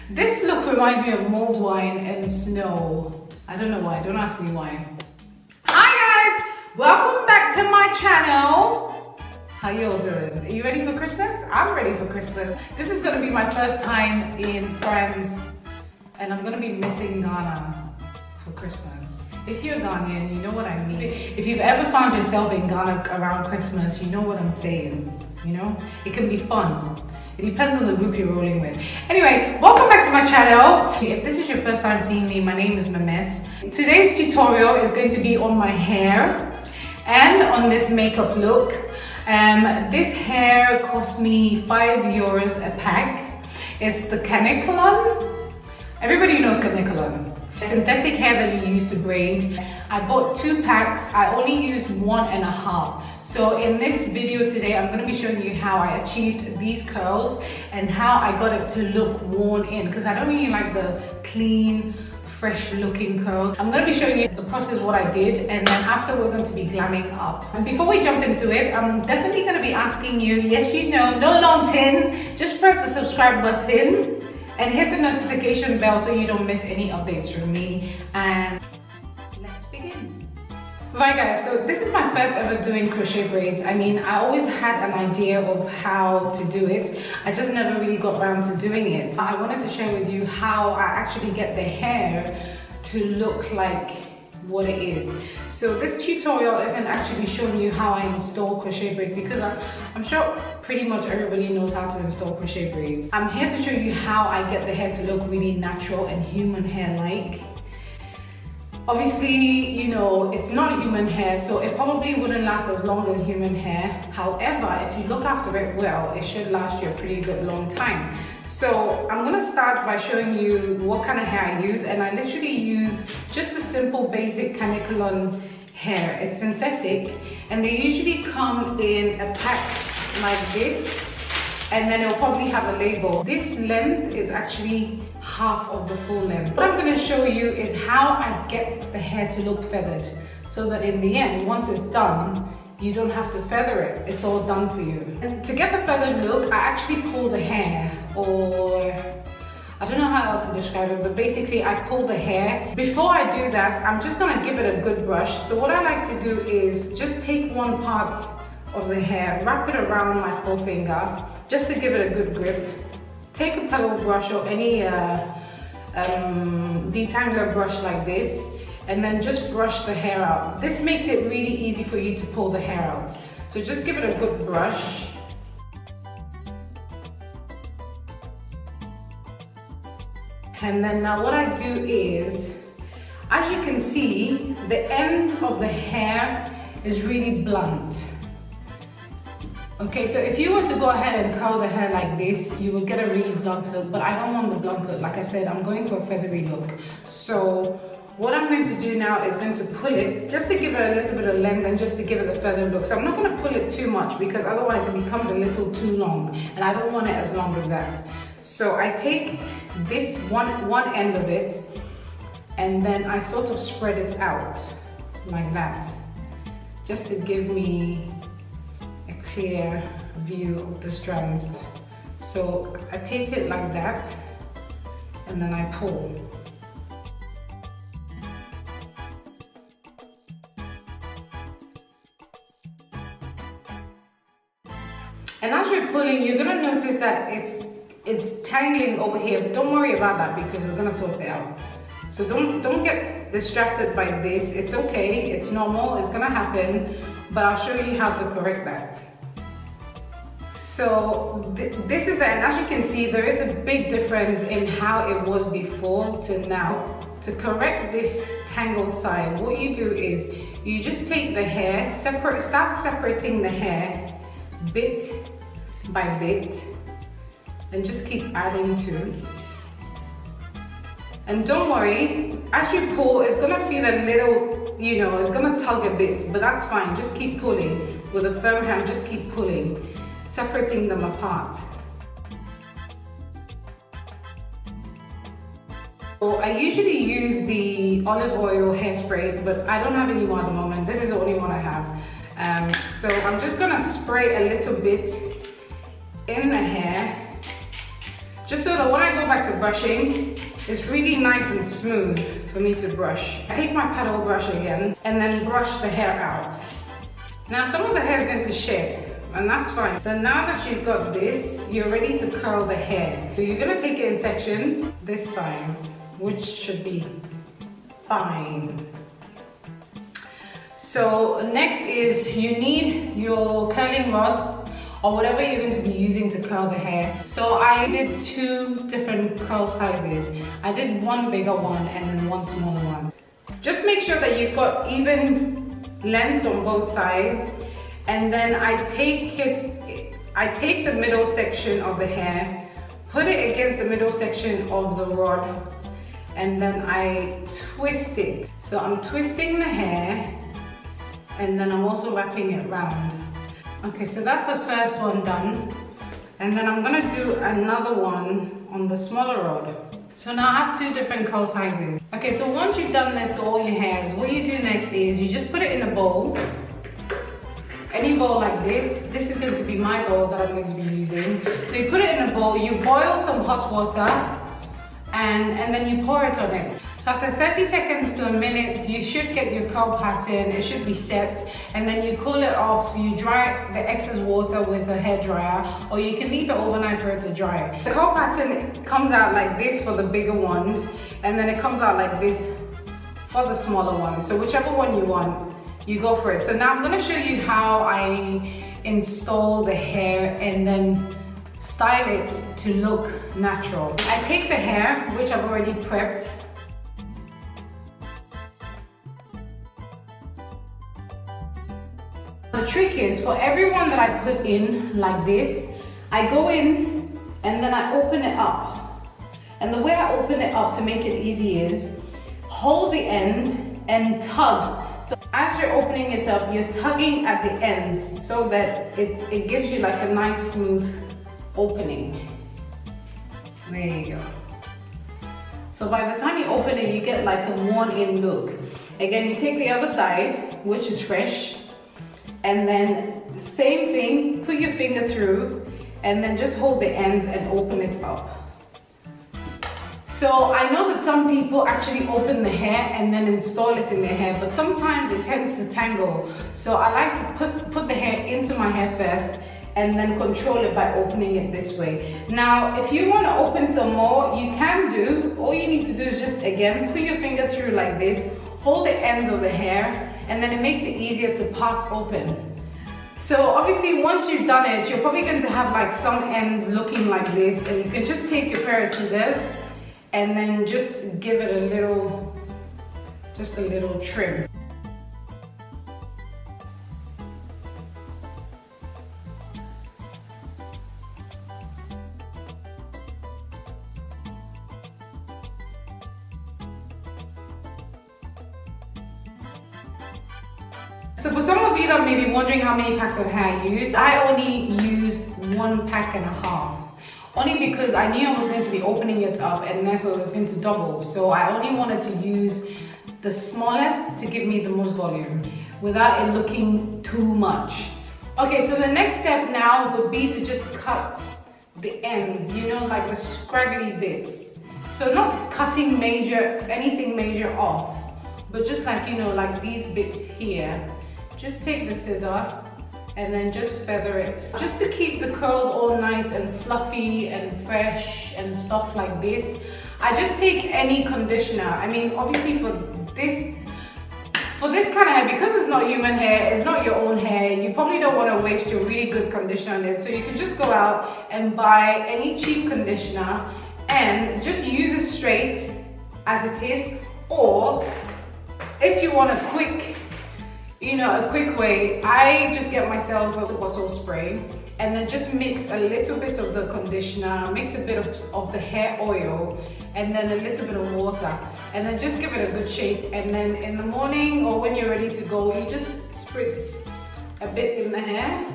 This look reminds me of mulled wine and snow. I don't know why, don't ask me why. Hi guys, welcome back to my channel. How you all doing? Are you ready for Christmas? I'm ready for Christmas. This is gonna be my first time in France and I'm gonna be missing Ghana for Christmas. If you're Ghanaian, you know what I mean. If you've ever found yourself in Ghana around Christmas, you know what I'm saying, you know? It can be fun. It depends on the group you're rolling with. Anyway, welcome back to my channel. If this is your first time seeing me, my name is Maames. Today's tutorial is going to be on my hair and on this makeup look. This hair cost me €5 a pack. It's the kanekelon. Everybody knows kanekelon. Synthetic hair that you use to braid. I bought 2 packs. I only used 1.5. So in this video today, I'm going to be showing you how I achieved these curls and how I got it to look worn in, because I don't really like the clean, fresh looking curls. I'm going to be showing you the process, what I did, and then after we're going to be glamming up. And before we jump into it, I'm definitely going to be asking you, yes you know, no long tin, just press the subscribe button and hit the notification bell so you don't miss any updates from me. And let's begin. Right guys, so this is my first ever doing crochet braids. I mean, I always had an idea of how to do it. I just never really got around to doing it. I wanted to share with you how I actually get the hair to look like what it is. So this tutorial isn't actually showing you how I install crochet braids, because I'm sure pretty much everybody knows how to install crochet braids. I'm here to show you how I get the hair to look really natural and human hair-like. Obviously, you know, it's not human hair, so it probably wouldn't last as long as human hair. However, if you look after it well, it should last you a pretty good long time. So I'm gonna start by showing you what kind of hair I use, and I literally use just a simple basic kanekelon hair. It's synthetic, and they usually come in a pack like this, and then it'll probably have a label. This length is actually half of the full length. What I'm gonna show you is how I get the hair to look feathered, so that in the end, once it's done, you don't have to feather it, it's all done for you. And to get the feathered look, I actually pull the hair, or I don't know how else to describe it, but basically I pull the hair. Before I do that, I'm just gonna give it a good brush. So what I like to do is just take one part of the hair, wrap it around my forefinger, just to give it a good grip. Take a pebble brush or any detangler brush like this, and then just brush the hair out. This makes it really easy for you to pull the hair out. So just give it a good brush. And then now what I do is, as you can see, the ends of the hair is really blunt. Okay, so if you were to go ahead and curl the hair like this, you will get a really blunt look, but I don't want the blunt look. Like I said, I'm going for a feathery look. So what I'm going to do now is going to pull it, just to give it a little bit of length and just to give it a feathered look. So I'm not going to pull it too much, because otherwise it becomes a little too long, and I don't want it as long as that. So I take this one end of it, and then I sort of spread it out like that, just to give me a clear view of the strands. So I take it like that, and then I pull. And as you're pulling, you're gonna notice that it's tangling over here. But don't worry about that, because we're gonna sort it out. So don't get distracted by this. It's okay, it's normal, it's gonna happen, but I'll show you how to correct that. So this is the end. As you can see, there is a big difference in how it was before to now. To correct this tangled side, what you do is you just take the hair, start separating the hair bit by bit, and just keep adding to. And don't worry, as you pull, it's gonna feel a little, you know, it's gonna tug a bit, but that's fine. Just keep pulling with a firm hand, just keep pulling, separating them apart. So I usually use the olive oil hairspray, but I don't have any more at the moment. This is the only one I have. So I'm just gonna spray a little bit in the hair, just so that when I go back to brushing, it's really nice and smooth for me to brush. I take my paddle brush again and then brush the hair out. Now some of the hair is going to shed, and that's fine. So now that you've got this, you're ready to curl the hair. So you're gonna take it in sections, this size, which should be fine. So next is you need your curling rods or whatever you're going to be using to curl the hair. So I did 2 different curl sizes. I did one bigger one and then one smaller one. Just make sure that you've got even lengths on both sides, and then I take the middle section of the hair, put it against the middle section of the rod, and then I twist it. So I'm twisting the hair and then I'm also wrapping it round. Okay, so that's the first one done. And then I'm gonna do another one on the smaller rod. So now I have 2 different curl sizes. Okay, so once you've done this to all your hairs, what you do next is you just put it in a bowl. Any bowl like this. This is going to be my bowl that I'm going to be using. So you put it in a bowl, you boil some hot water, and then you pour it on it. So after 30 seconds to a minute, you should get your curl pattern. It should be set, and then you cool it off. You dry the excess water with a hairdryer, or you can leave it overnight for it to dry. The curl pattern comes out like this for the bigger one, and then it comes out like this for the smaller one. So whichever one you want, you go for it. So now I'm going to show you how I install the hair and then style it to look natural. I take the hair, which I've already prepped. The trick is, for every one that I put in like this, I go in and then I open it up. And the way I open it up to make it easy is hold the end and tug. So as you're opening it up, you're tugging at the ends so that it gives you like a nice smooth opening. There you go. So by the time you open it, you get like a worn-in look. Again, you take the other side, which is fresh, and then same thing, put your finger through and then just hold the ends and open it up. So I know that some people actually open the hair and then install it in their hair, but sometimes it tends to tangle. So I like to put the hair into my hair first and then control it by opening it this way. Now, if you want to open some more, you can do. All you need to do is just, again, put your finger through like this, hold the ends of the hair, and then it makes it easier to part open. So obviously once you've done it, you're probably going to have like some ends looking like this, and you can just take your pair of scissors and then just give it a little trim. So for some of you that may be wondering how many packs of hair I use, I only use 1.5 packs. Only because I knew I was going to be opening it up and therefore it was going to double. So I only wanted to use the smallest to give me the most volume without it looking too much. Okay, so the next step now would be to just cut the ends, you know, like the scraggly bits. So not cutting anything major off, but just like, you know, like these bits here. Just take the scissor and then just feather it. Just to keep the curls all nice and fluffy and fresh and soft like this, I just take any conditioner. I mean, obviously for this kind of hair, because it's not human hair, it's not your own hair, you probably don't want to waste your really good conditioner on it. So you can just go out and buy any cheap conditioner and just use it straight as it is. Or if you want a quick way, I just get myself a bottle spray and then just mix a little bit of the conditioner, mix a bit of the hair oil, and then a little bit of water, and then just give it a good shake. And then in the morning or when you're ready to go, you just spritz a bit in the hair.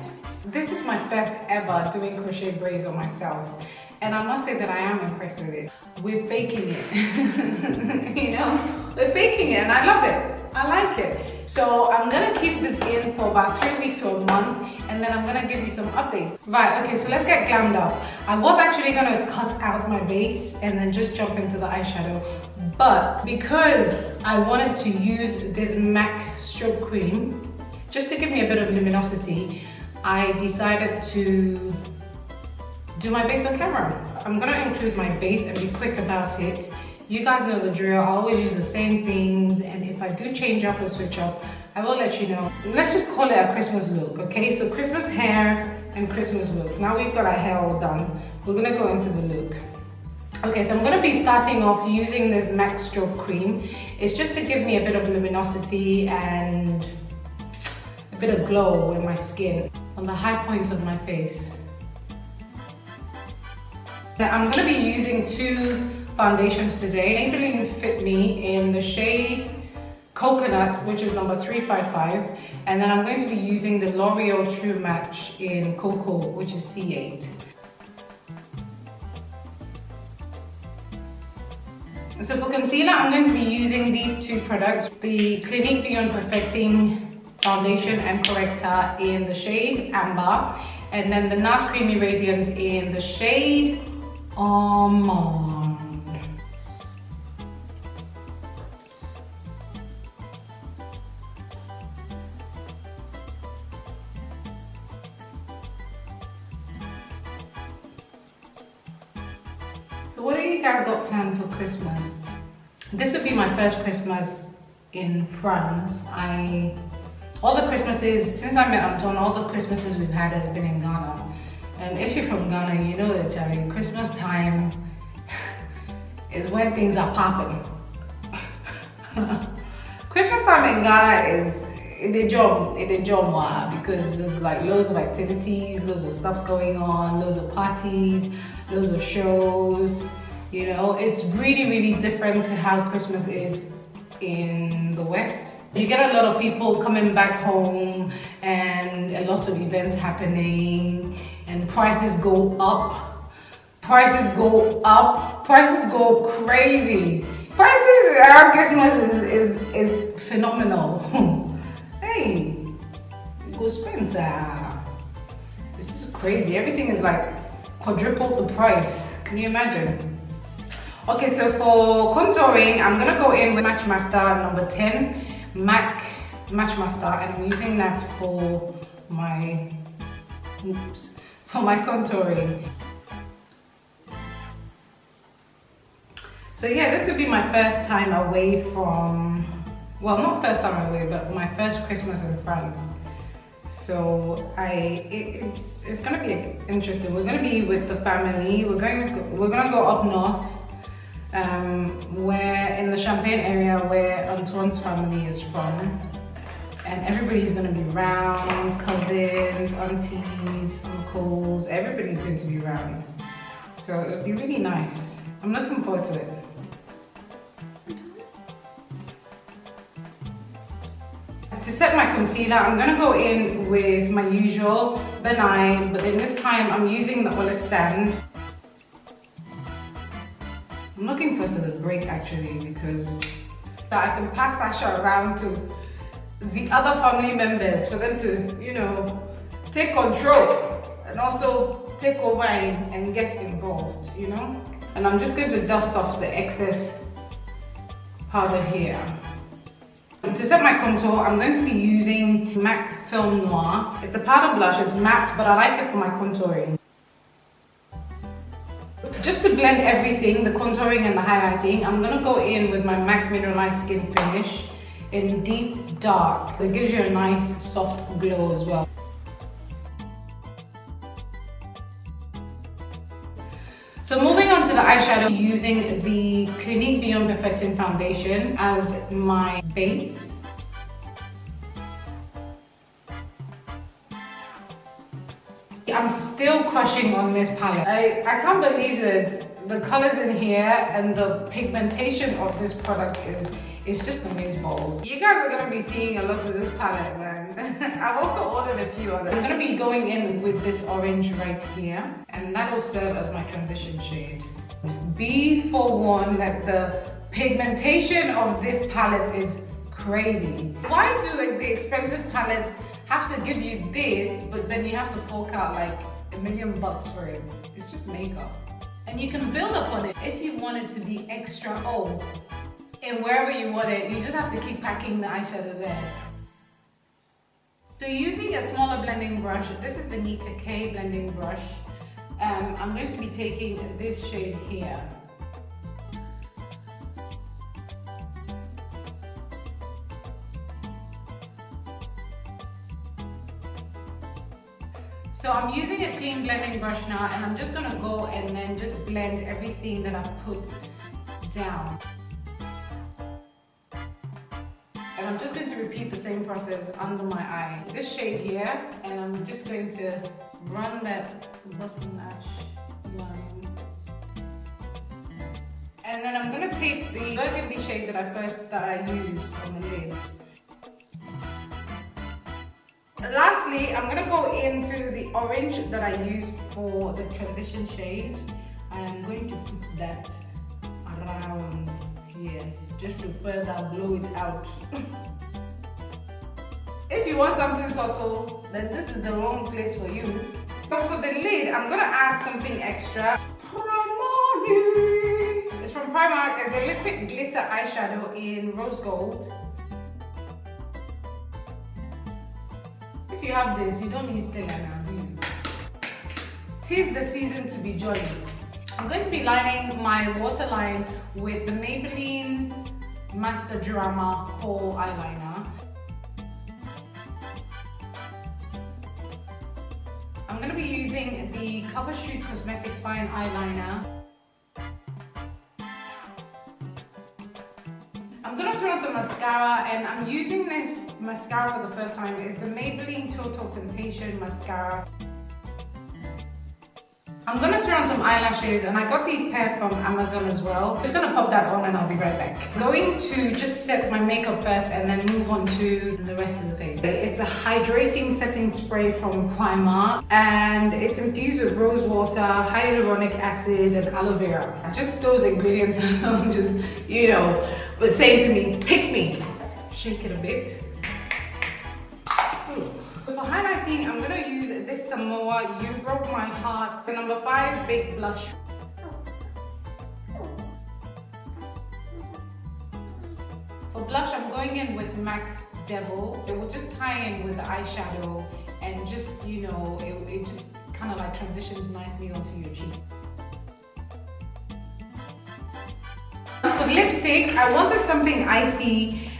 This is my first ever doing crochet braids on myself, and I must say that I am impressed with it. We're faking it, you know? We're faking it and I love it. I like it. So I'm gonna keep this in for about 3 weeks or a month, and then I'm gonna give you some updates. Right, okay, so let's get glammed up. I was actually gonna cut out my base and then just jump into the eyeshadow, but because I wanted to use this MAC strobe cream, just to give me a bit of luminosity, I decided to do my base on camera. I'm gonna include my base and be quick about it. You guys know the drill, I always use the same things, and if I do change up or switch up, I will let you know. Let's just call it a Christmas look, okay? So Christmas hair and Christmas look. Now we've got our hair all done, we're gonna go into the look. Okay, so I'm gonna be starting off using this MAC strobe cream. It's just to give me a bit of luminosity and a bit of glow in my skin, on the high points of my face. Now, I'm gonna be using two foundations today. Maybelline Fit Me in the shade Coconut, which is number 355, and then I'm going to be using the Loreal True Match in Kohl, which is C8. So for concealer, I'm going to be using these two products, the Clinique Beyond Perfecting Foundation and Corrector in the shade Amber, and then the Nars Creamy Radiant in the shade Amande. So what do you guys got planned for Christmas? This would be my first Christmas in France. All the Christmases, since I met Anton, all the Christmases we've had has been in Ghana. And if you're from Ghana, you know that Charlie, Christmas time is when things are popping. Christmas time in Ghana is in the job because there's like loads of activities, loads of stuff going on, loads of parties, loads of shows. You know, it's really, really different to how Christmas is in the West. You get a lot of people coming back home and a lot of events happening, and prices go up. Prices go up. Prices go crazy. Prices around Christmas is phenomenal. Hey, go Spencer. This is crazy. Everything is like quadruple the price. Can you imagine? Okay, so for contouring, I'm gonna go in with Matchmaster number 10. MAC Matchmaster, and I'm using that for my contouring. So yeah, this would be my first time away from, well, not first time away, but my first Christmas in France. So it's gonna be interesting. We're gonna be with the family. We're gonna go up north. We're in the Champagne area where Antoine's family is from, and everybody's going to be around, cousins, aunties, uncles, everybody's going to be around. So it'll be really nice. I'm looking forward to it. To set my concealer, I'm going to go in with my usual benign, but then this time I'm using the olive sand. I'm looking forward to the break actually, because I can pass Sasha around to the other family members for them to, you know, take control and also take over and get involved, you know. And I'm just going to dust off the excess powder here. To set my contour, I'm going to be using MAC Film Noir. It's a powder blush, it's matte, but I like it for my contouring. Just to blend everything, the contouring and the highlighting, I'm going to go in with my MAC Mineralized Skin Finish in Deep Dark. It gives you a nice soft glow as well. So moving on to the eyeshadow, using the Clinique Beyond Perfecting Foundation as my base. I'm still crushing on this palette. I can't believe that the colors in here and the pigmentation of this product It's just amaze balls. You guys are gonna be seeing a lot of this palette, man. I've also ordered a few others. I'm gonna be going in with this orange right here, and that will serve as my transition shade. Be forewarned that the pigmentation of this palette is crazy. Why do the expensive palettes have to give you this, but then you have to fork out like $1 million for it? It's just makeup. And you can build up on it if you want it to be extra and wherever you want it, you just have to keep packing the eyeshadow there. So using a smaller blending brush, this is the Nika K blending brush. I'm going to be taking this shade here. So I'm using a clean blending brush now, and I'm just gonna go and then just blend everything that I've put down. And I'm just going to repeat the same process under my eye. This shade here, and I'm just going to run that bottom lash line. And then I'm going to take the burgundy shade that I used on the lids. Lastly, I'm going to go into the orange that I used for the transition shade. I'm going to put that around here, just to further blow it out. If you want something subtle, then this is the wrong place for you. So for the lid, I'm gonna add something extra. Primark. It's from Primark. It's a liquid glitter eyeshadow in rose gold. If you have this, you don't need eyeliner, do you? 'Tis the season to be jolly. I'm going to be lining my waterline with the Maybelline Master Drama Kohl eyeliner. I'm going to be using the Cover Shoot Cosmetics Fine Eyeliner. I'm going to throw on some mascara, and I'm using this mascara for the first time. It's the Maybelline Total Temptation Mascara. I'm going to throw on some eyelashes, and I got these pair from Amazon as well. Just going to pop that on and I'll be right back. I'm going to just set my makeup first and then move on to the rest of the face. It's a hydrating setting spray from Primark, and it's infused with rose water, hyaluronic acid and aloe vera. Just those ingredients alone just, you know, was saying to me, pick me. Shake it a bit. For highlighting, I'm going to use this Samoa You Broke My Heart, the number 5 Big Blush. For blush, I'm going in with MAC Devil. It will just tie in with the eyeshadow, and just, you know, it just kind of like transitions nicely onto your cheek. For lipstick, I wanted something icy,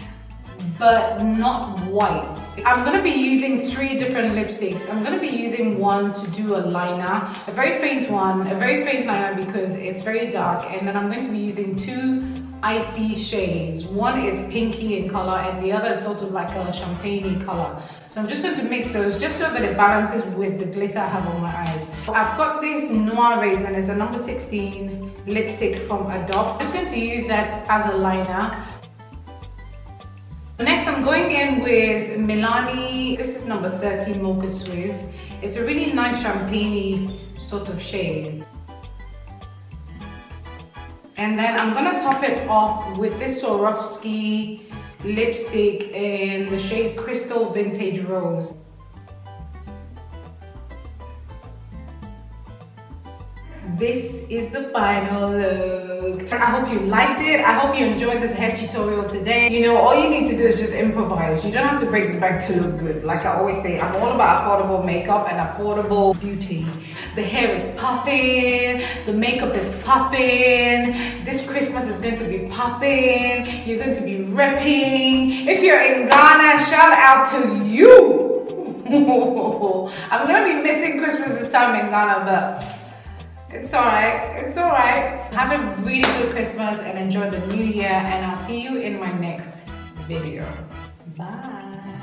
but not white. I'm going to be using 3 different lipsticks. I'm going to be using one to do a liner, a very faint liner because it's very dark, and then I'm going to be using 2 icy shades. One is pinky in color and the other is sort of like a champagne color. So I'm just going to mix those just so that it balances with the glitter I have on my eyes. I've got this Noir Raisin. It's a number 16 lipstick from Adopt. I'm just going to use that as a liner. Next, I'm going in with Milani. This is number 30 Mocha Swiss. It's a really nice champagne sort of shade. And then I'm gonna top it off with this Swarovski lipstick in the shade Crystal Vintage Rose. This is the final look. I hope you liked it. I hope you enjoyed this hair tutorial today. You know, all you need to do is just improvise. You don't have to break the bank to look good. Like I always say, I'm all about affordable makeup and affordable beauty. The hair is popping, the makeup is popping. This Christmas is going to be popping. You're going to be repping. If you're in Ghana, shout out to you. I'm gonna be missing Christmas this time in Ghana, but it's alright, it's alright. Have a really good Christmas and enjoy the new year, and I'll see you in my next video. Bye.